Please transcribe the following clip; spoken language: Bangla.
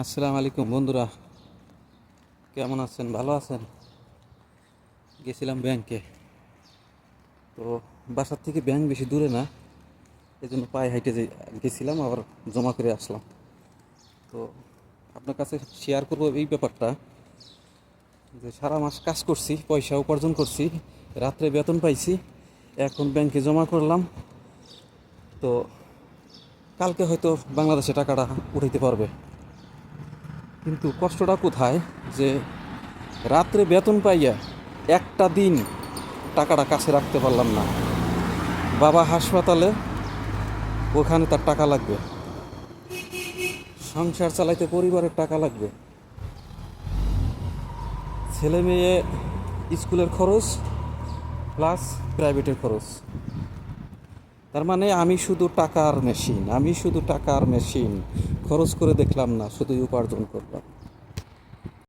আসসালামু আলাইকুম বন্ধুরা, কেমন আছেন? ভালো আছেন? গেছিলাম ব্যাংকে। তো বাসার থেকে ব্যাংক বেশি দূরে না, এই জন্য পায়ে হাইটে গেছিলাম, আবার জমা করে আসলাম। তো আপনার কাছে শেয়ার করবো এই ব্যাপারটা যে সারা মাস কাজ করছি, পয়সা উপার্জন করছি, রাত্রে বেতন পাইছি, এখন ব্যাংকে জমা করলাম। তো কালকে হয়তো বাংলাদেশে টাকাটা উঠাইতে পারবে, কিন্তু কষ্টটা কোথায় যে রাত্রে বেতন পাইয়া একটা দিন টাকাটা কাছে রাখতে পারলাম না। বাবা হাসপাতালে, ওখানে তার টাকা লাগবে, সংসার চালাইতে পরিবারের টাকা লাগবে, ছেলে মেয়ে স্কুলের খরচ প্লাস প্রাইভেটের খরচ। তার মানে আমি শুধু টাকার মেশিন, খরচ করে দেখলাম না, শুধুই উপার্জন করলাম।